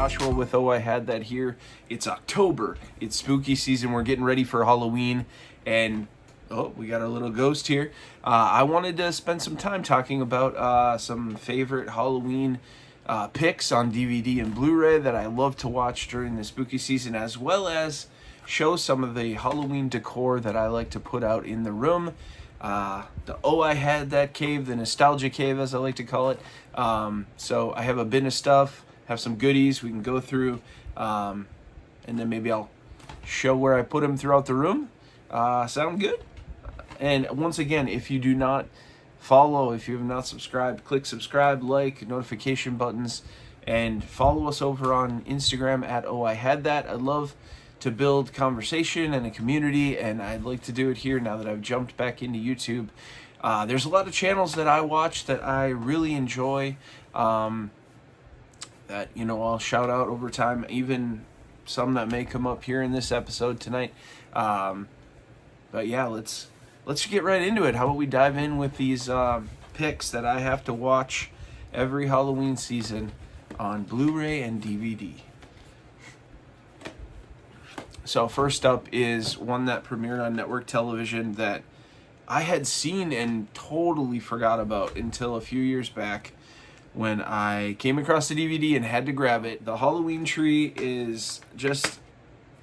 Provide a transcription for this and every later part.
Joshua with OIHT that here. It's October. It's spooky season. We're getting ready for Halloween. And, oh, we got our little ghost here. I wanted to spend some time talking about some favorite Halloween picks on DVD and Blu-ray that I love to watch during the spooky season, as well as show some of the Halloween decor that I like to put out in the room. I had that cave, the nostalgia cave as I like to call it. So I have a bin of stuff, have some goodies we can go through, and then maybe I'll show where I put them throughout the room. Sound good? And once again, if you do not follow, if you have not subscribed, click subscribe, like, notification buttons, and follow us over on Instagram at OIHT. I'd love to build conversation and a community, and I'd like to do it here now that I've jumped back into YouTube. There's a lot of channels that I watch that I really enjoy, that, you know, I'll shout out over time, even some that may come up here in this episode tonight. But yeah, let's get right into it. How about we dive in with these picks that I have to watch every Halloween season on Blu-ray and DVD. So first up is one that premiered on network television that I had seen and totally forgot about until a few years back when I came across the DVD and had to grab it. The Halloween Tree is just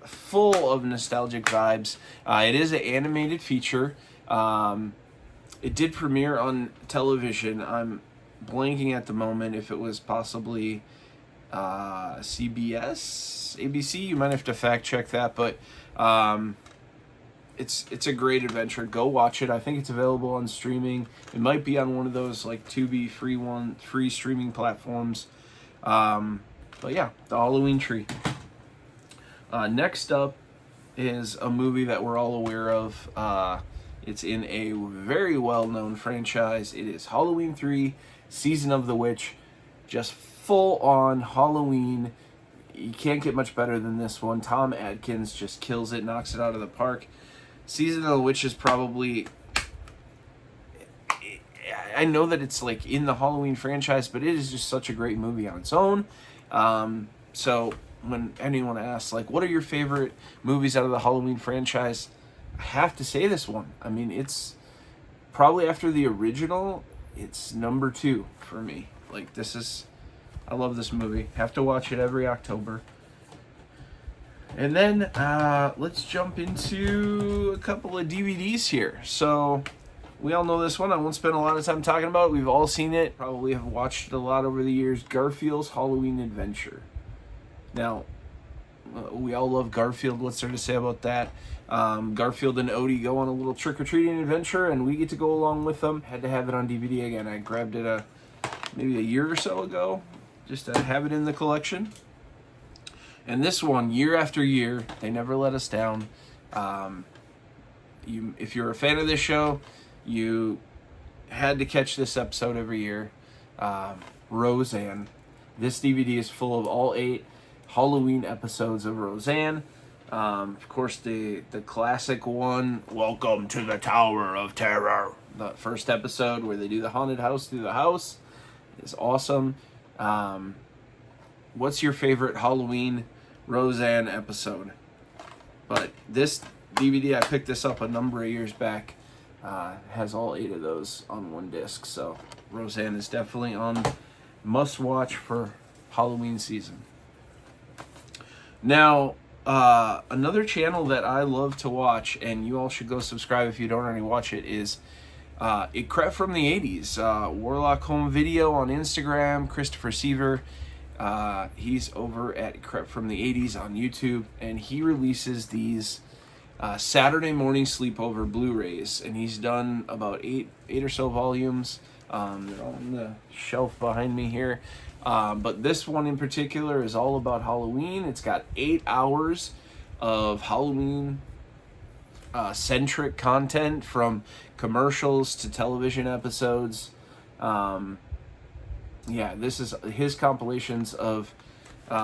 full of nostalgic vibes. It is an animated feature. It did premiere on television. I'm blanking at the moment if it was possibly CBS, ABC. You might have to fact check that, but it's a great adventure. Go watch it. I think it's available on streaming. It might be on one of those like Tubi free streaming platforms. But yeah, the Halloween Tree. Next up is a movie that we're all aware of. It's in a very well-known franchise. It is Halloween 3, Season of the Witch. Just full-on Halloween. You can't get much better than this one. Tom Atkins just kills it, knocks it out of the park. Season of the Witch is probably... I know that it's like in the Halloween franchise, but it is just such a great movie on its own. So when anyone asks, like, what are your favorite movies out of the Halloween franchise? I have to say this one. I mean, it's probably after the original, it's number 2 for me. Like, I love this movie. Have to watch it every October. And then let's jump into a couple of DVDs here. So we all know this one. I won't spend a lot of time talking about it. We've all seen it. Probably have watched it a lot over the years. Garfield's Halloween Adventure. Now, we all love Garfield. What's there to say about that? Garfield and Odie go on a little trick-or-treating adventure, and we get to go along with them. Had to have it on DVD again. I grabbed it maybe a year or so ago, just to have it in the collection. And this one, year after year, they never let us down. If you're a fan of this show, you had to catch this episode every year. Roseanne. This DVD is full of all 8 Halloween episodes of Roseanne. Of course, the classic one, Welcome to the Tower of Terror. The first episode where they do the haunted house through the house is awesome. What's your favorite Halloween Roseanne episode? But this DVD, I picked this up a number of years back, has all 8 of those on one disc. So Roseanne is definitely on must watch for Halloween season. Now, another channel that I love to watch, and you all should go subscribe if you don't already watch it, is It Crept from the 80s. Warlock Home Video on Instagram, Christopher Seaver. He's over at It Crept from the 80s on YouTube, and he releases these Saturday morning sleepover Blu-rays, and he's done about eight or so volumes. They're all on the shelf behind me here. But this one in particular is all about Halloween. It's got 8 hours of Halloween centric content, from commercials to television episodes. Yeah, this is his compilations of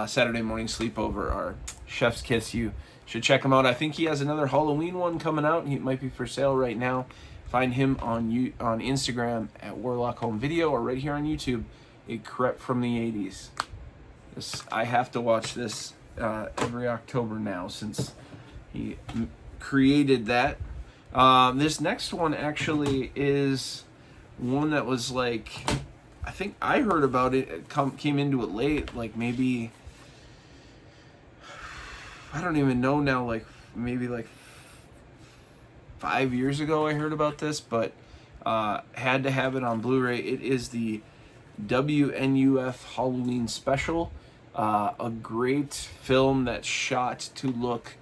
Saturday morning sleepover are chef's kiss. You should check him out. I think he has another Halloween one coming out. He might be for sale right now. Find him on Instagram at Warlock Home Video, or right here on YouTube, It Crept from the 80s. I have to watch this every October now since he created that. This next one actually is one that was like, I think I heard about it, came into it late, like maybe, I don't even know now, like maybe like 5 years ago I heard about this, but had to have it on Blu-ray. It is the WNUF Halloween Special, a great film that's shot to look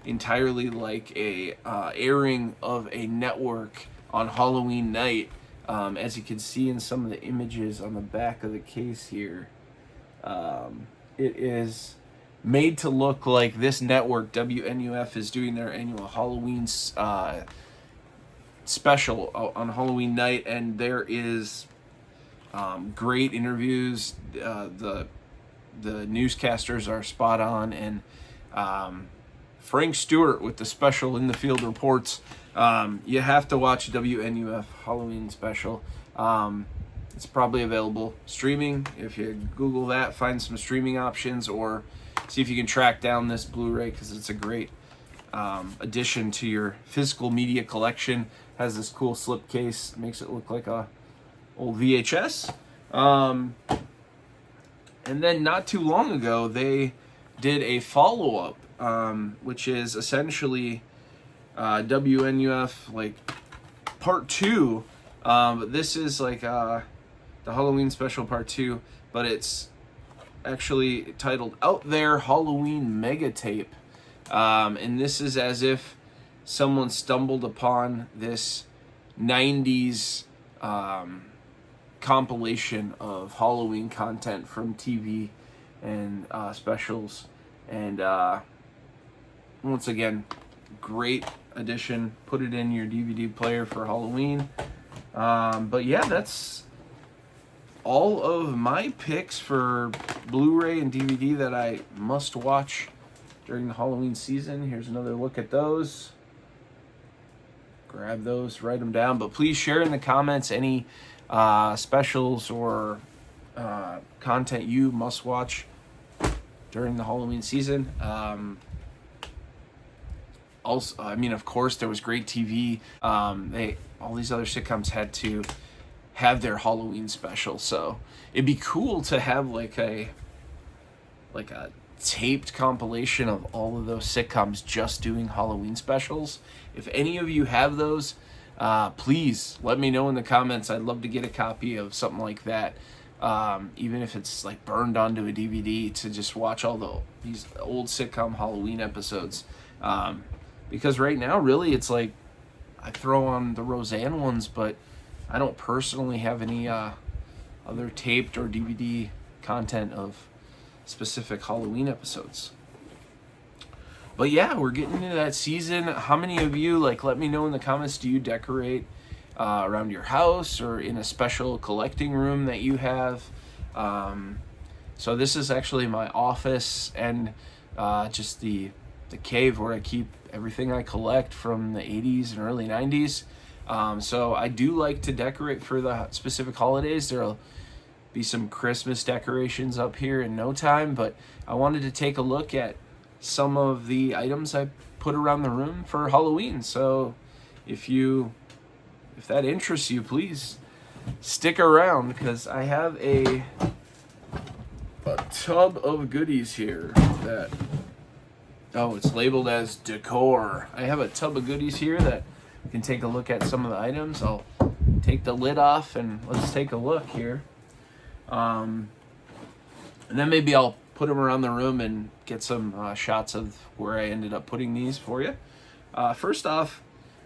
entirely like a airing of a network on Halloween night. As you can see in some of the images on the back of the case here, it is made to look like this network, WNUF, is doing their annual Halloween special on Halloween night, and there is great interviews. The newscasters are spot on, and Frank Stewart with the special in the field reports. You have to watch WNUF Halloween special. It's probably available streaming. If you Google that, find some streaming options, or see if you can track down this Blu-ray, because it's a great addition to your physical media collection. Has this cool slipcase, makes it look like a old VHS. And then not too long ago, they did a follow-up, which is essentially WNUF like part 2. But this is like the Halloween special part 2, but it's actually titled Out There Halloween Mega Tape. And this is as if someone stumbled upon this 90s compilation of Halloween content from TV and specials. And once again, great addition. Put it in your DVD player for Halloween. But yeah, that's all of my picks for Blu-ray and DVD that I must watch during the Halloween season. Here's another look at those. Grab those, write them down. But please share in the comments any specials or content you must watch during the Halloween season. Also, I mean, of course, there was great TV. All these other sitcoms had to have their Halloween special, so it'd be cool to have like a taped compilation of all of those sitcoms just doing Halloween specials. If any of you have those, please let me know in the comments. I'd love to get a copy of something like that, even if it's like burned onto a DVD, to just watch all these old sitcom Halloween episodes. Because right now, really, it's like I throw on the Roseanne ones, but I don't personally have any other taped or DVD content of specific Halloween episodes. But yeah, we're getting into that season. How many of you, like, let me know in the comments, do you decorate around your house or in a special collecting room that you have? So this is actually my office and just the cave where I keep everything I collect from the 80s and early 90s. So I do like to decorate for the specific holidays. There'll be some Christmas decorations up here in no time, but I wanted to take a look at some of the items I put around the room for Halloween. So if that interests you, please stick around, because I have a tub of goodies here that, oh, it's labeled as Decor. I have a tub of goodies here that you can take a look at some of the items. I'll take the lid off and let's take a look here. And then maybe I'll put them around the room and get some shots of where I ended up putting these for you. First off,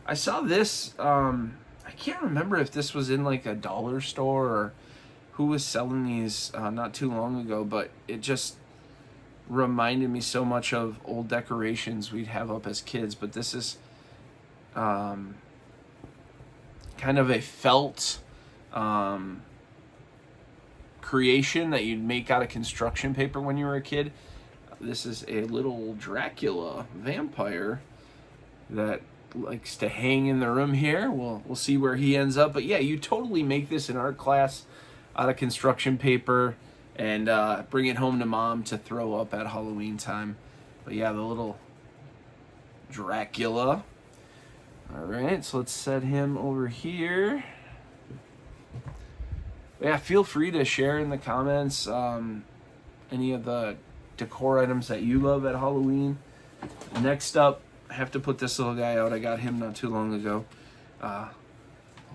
I saw this. I can't remember if this was in like a dollar store or who was selling these not too long ago, but it just reminded me so much of old decorations we'd have up as kids. But this is kind of a felt creation that you'd make out of construction paper when you were a kid. This is a little Dracula vampire that likes to hang in the room here. We'll see where he ends up. But yeah, you totally make this in art class out of construction paper and bring it home to mom to throw up at Halloween time. But yeah, the little Dracula. All right, so let's set him over here. Yeah, feel free to share in the comments any of the decor items that you love at Halloween. Next up, I have to put this little guy out. I got him not too long ago. A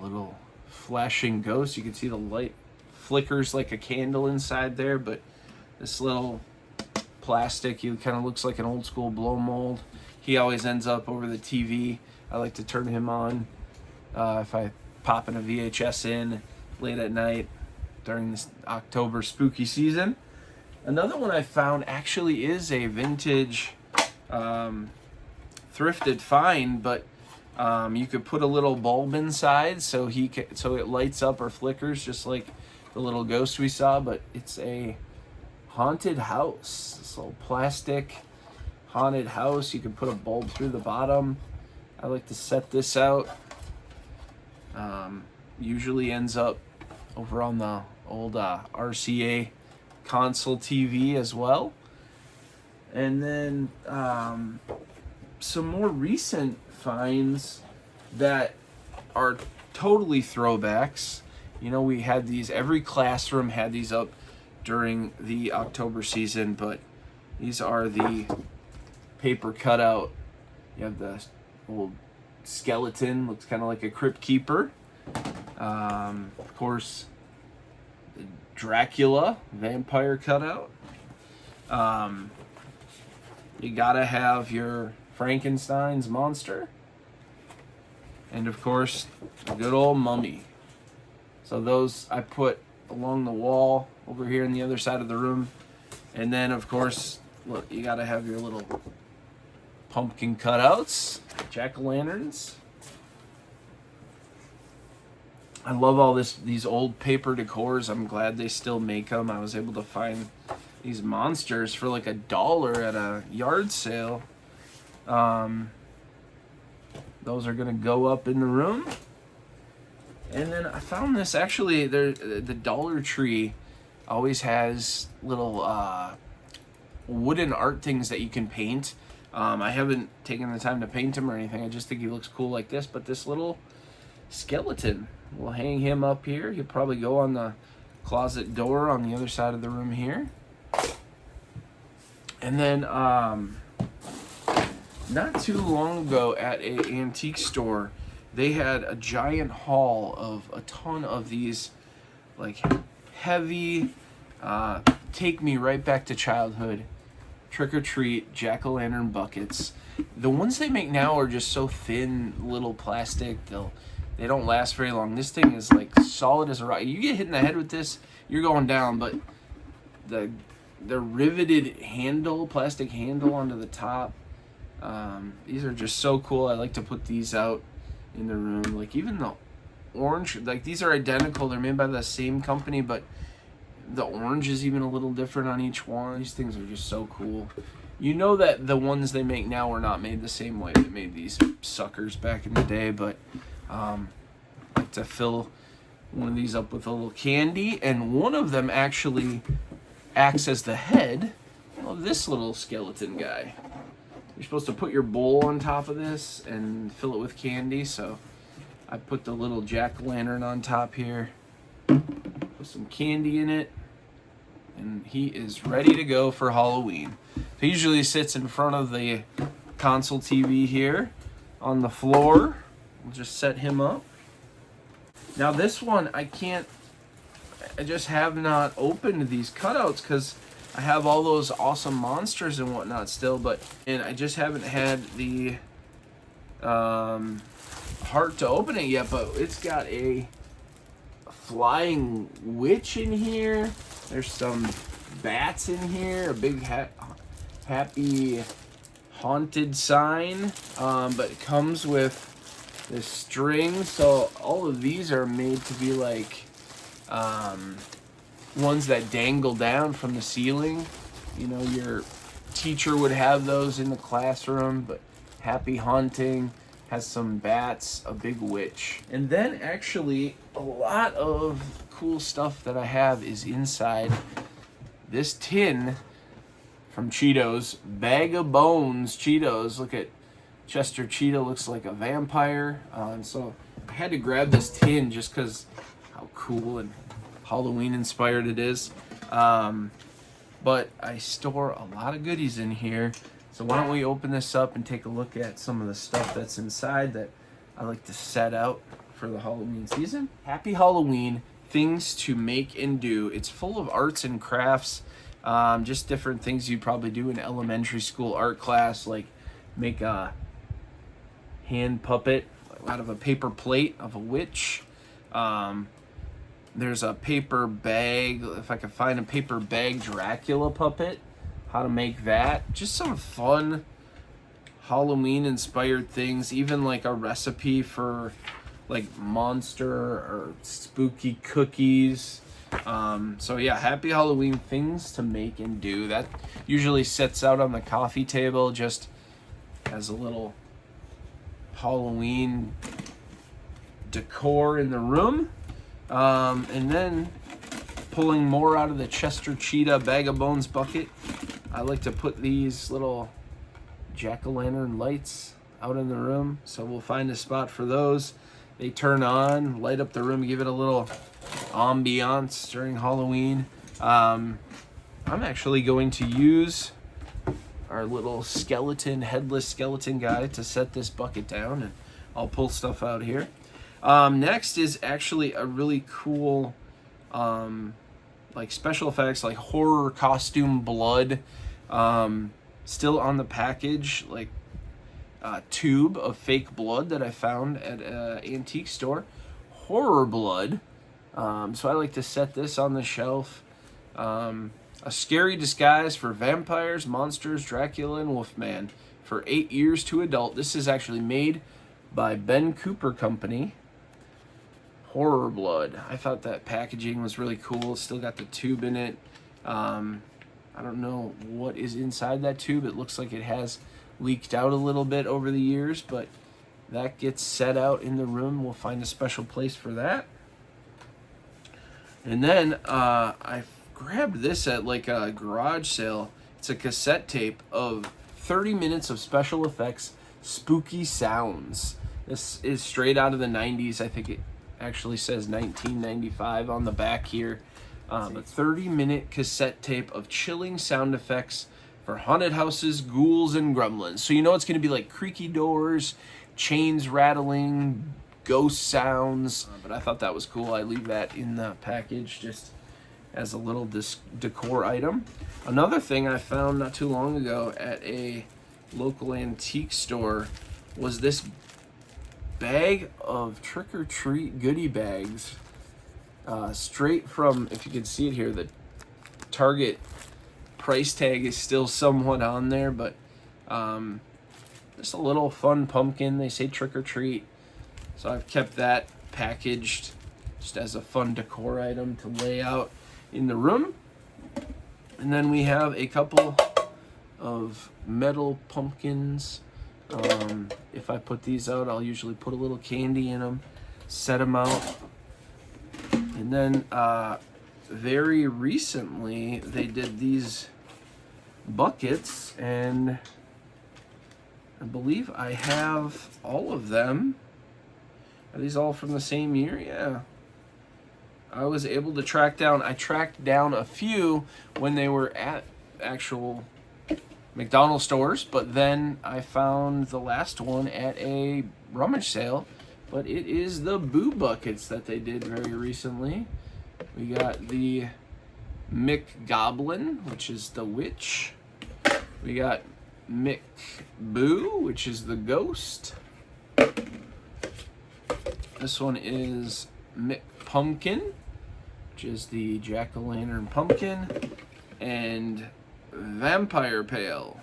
little flashing ghost. You can see the light flickers like a candle inside there, but this little plastic, he kind of looks like an old school blow mold. He always ends up over the TV. I like to turn him on if I pop in a VHS in late at night during this October spooky season. Another one I found actually is a vintage thrifted find, but you could put a little bulb inside so it lights up or flickers just like the little ghost we saw, but it's a haunted house. This little plastic haunted house. You can put a bulb through the bottom. I like to set this out. Usually ends up over on the old RCA console TV as well. And then some more recent finds that are totally throwbacks. You know, we had these, every classroom had these up during the October season, but these are the paper cutout. You have the old skeleton, looks kind of like a crypt keeper. Of course, the Dracula vampire cutout. You gotta have your Frankenstein's monster, and of course, a good old mummy. So those I put along the wall over here on the other side of the room. And then, of course, look, you gotta have your little pumpkin cutouts, jack-o'-lanterns. I love all these old paper decors. I'm glad they still make them. I was able to find these monsters for like $1 at a yard sale. Those are gonna go up in the room. And then I found this, actually, the Dollar Tree always has little wooden art things that you can paint. I haven't taken the time to paint him or anything. I just think he looks cool like this. But this little skeleton, we'll hang him up here. He'll probably go on the closet door on the other side of the room here. And then not too long ago at an antique store, they had a giant haul of a ton of these like heavy, take me right back to childhood, trick-or-treat jack-o'-lantern buckets. The ones they make now are just so thin, little plastic, they don't last very long. This thing is like solid as a rock. You get hit in the head with this, you're going down, but the riveted handle, plastic handle onto the top, these are just so cool. I like to put these out in the room. Like even the orange, like these are identical. They're made by the same company, but the orange is even a little different on each one. These things are just so cool. You know that the ones they make now are not made the same way they made these suckers back in the day, but I like to fill one of these up with a little candy, and one of them actually acts as the head of this little skeleton guy. You're supposed to put your bowl on top of this and fill it with candy, so I put the little jack-o'-lantern on top here, put some candy in it, and he is ready to go for Halloween. He usually sits in front of the console TV here on the floor. We'll just set him up. Now this one, I just have not opened these cutouts because I have all those awesome monsters and whatnot still, and I just haven't had the heart to open it yet, but it's got a flying witch in here. There's some bats in here, a big happy haunted sign, but it comes with this string, so all of these are made to be like ones that dangle down from the ceiling. You know, your teacher would have those in the classroom, but happy haunting, has some bats, a big witch. And then actually a lot of cool stuff that I have is inside this tin from Cheetos, Bag of Bones Cheetos. Look at Chester Cheetah, looks like a vampire. And so I had to grab this tin just because how cool and Halloween inspired it is. But I store a lot of goodies in here. So why don't we open this up and take a look at some of the stuff that's inside that I like to set out for the Halloween season. Happy Halloween, things to make and do. It's full of arts and crafts, just different things you probably do in elementary school art class, like make a hand puppet out of a paper plate of a witch. There's a paper bag, if I could find a paper bag Dracula puppet, how to make that. Just some fun Halloween inspired things, even like a recipe for like monster or spooky cookies. So yeah, happy Halloween, things to make and do. That usually sits out on the coffee table just as a little Halloween decor in the room. And then pulling more out of the Chester Cheetah Bag of Bones bucket, I like to put these little jack-o'-lantern lights out in the room. So we'll find a spot for those. They turn on, light up the room, give it a little ambiance during Halloween. I'm actually going to use our little skeleton, headless skeleton guy to set this bucket down, and I'll pull stuff out here. Next is actually a really cool, like special effects, like horror costume blood, still on the package, like a tube of fake blood that I found at an antique store. Horror blood. So I like to set this on the shelf. A scary disguise for vampires, monsters, Dracula, and Wolfman for 8 years to adult. This is actually made by Ben Cooper Company. Horror blood. I thought that packaging was really cool. It's still got the tube in it. I don't know what is inside that tube. It looks like it has leaked out a little bit over the years, but that gets set out in the room. We'll find a special place for that. And then I grabbed this at like a garage sale. It's a cassette tape of 30 minutes of special effects, spooky sounds. This is straight out of the 90s. I think it actually says 1995 on the back here. A 30-minute cassette tape of chilling sound effects for haunted houses, ghouls, and gremlins. So you know it's going to be like creaky doors, chains rattling, ghost sounds. But I thought that was cool. I leave that in the package just as a little decor item. Another thing I found not too long ago at a local antique store was this bag of trick-or-treat goodie bags. Straight from, if you can see it here, the Target price tag is still somewhat on there, but just a little fun pumpkin. They say trick-or-treat. So I've kept that packaged just as a fun decor item to lay out in the room. And then we have a couple of metal pumpkins. If I put these out, I'll usually put a little candy in them, set them out. And then very recently they did these buckets, and I believe I have all of them. Are these all from the same year? Yeah. I was able to tracked down a few when they were at actual McDonald's stores, but then I found the last one at a rummage sale. But it is the Boo buckets that they did very recently. We got the McGoblin, which is the witch. We got McBoo, which is the ghost. This one is McPumpkin, which is the jack-o'-lantern pumpkin. And Vampire Pail,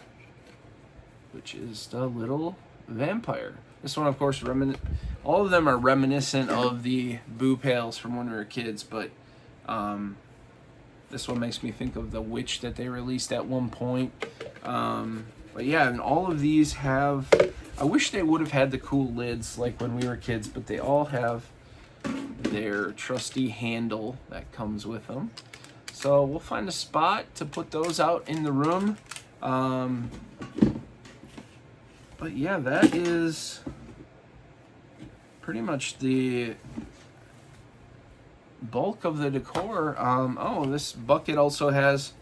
which is the little vampire. This one, of course, all of them are reminiscent of the Boo pails from when we were kids, but this one makes me think of the witch that they released at one point. But yeah, and all of these have, I wish they would have had the cool lids like when we were kids, but they all have their trusty handle that comes with them. So we'll find a spot to put those out in the room. But yeah, that is pretty much the bulk of the decor. Oh, this bucket also has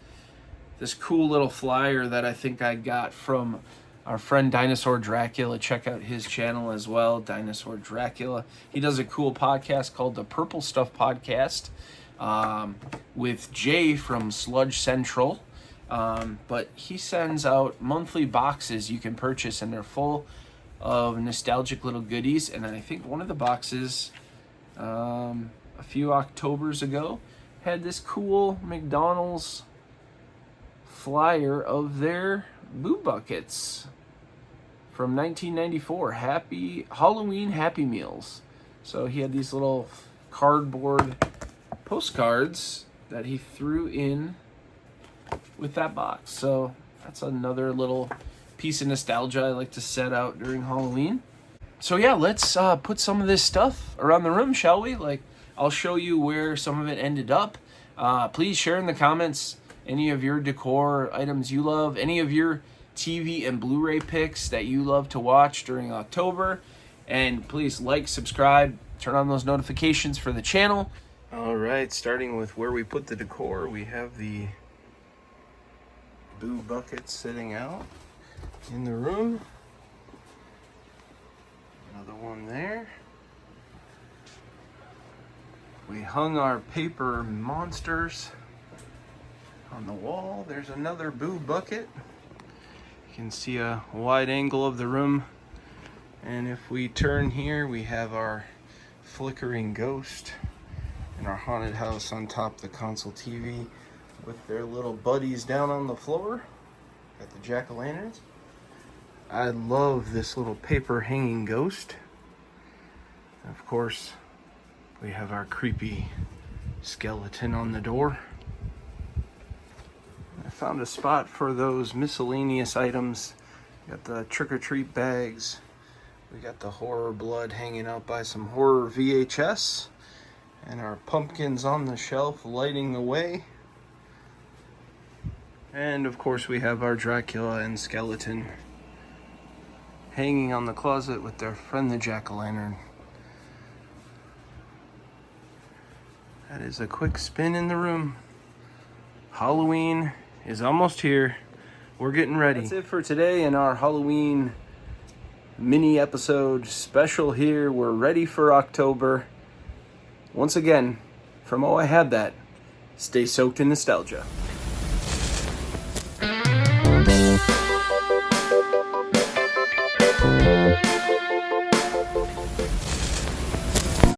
this cool little flyer that I think I got from our friend Dinosaur Dracula. Check out his channel as well, Dinosaur Dracula. He does a cool podcast called the Purple Stuff Podcast with Jay from Sludge Central. But he sends out monthly boxes you can purchase, and they're full of nostalgic little goodies. And I think one of the boxes a few Octobers ago had this cool McDonald's flyer of their Boo Buckets from 1994, Halloween Happy Meals. So he had these little cardboard postcards that he threw in with that box. So that's another little piece of nostalgia I like to set out during Halloween. So yeah, let's put some of this stuff around the room, shall we? Like, I'll show you where some of it ended up. Please share in the comments any of your decor items you love, any of your TV and Blu-ray picks that you love to watch during October. And please like, subscribe, turn on those notifications for the channel. All right, starting with where we put the decor, we have the Boo bucket sitting out in the room. Another one there. We hung our paper monsters on the wall. There's another Boo bucket. You can see a wide angle of the room. And if we turn here, we have our flickering ghost and our haunted house on top of the console TV with their little buddies down on the floor. Got the jack-o'-lanterns. I love this little paper hanging ghost. And of course, we have our creepy skeleton on the door. I found a spot for those miscellaneous items. Got the trick-or-treat bags. We got the horror blood hanging out by some horror VHS. And our pumpkins on the shelf lighting the way. And of course we have our Dracula and skeleton hanging on the closet with their friend the jack-o'-lantern. That is a quick spin in the room. Halloween is almost here. We're getting ready. That's it for today in our Halloween mini episode special here. We're ready for October. Once again, from OIHT, stay soaked in nostalgia.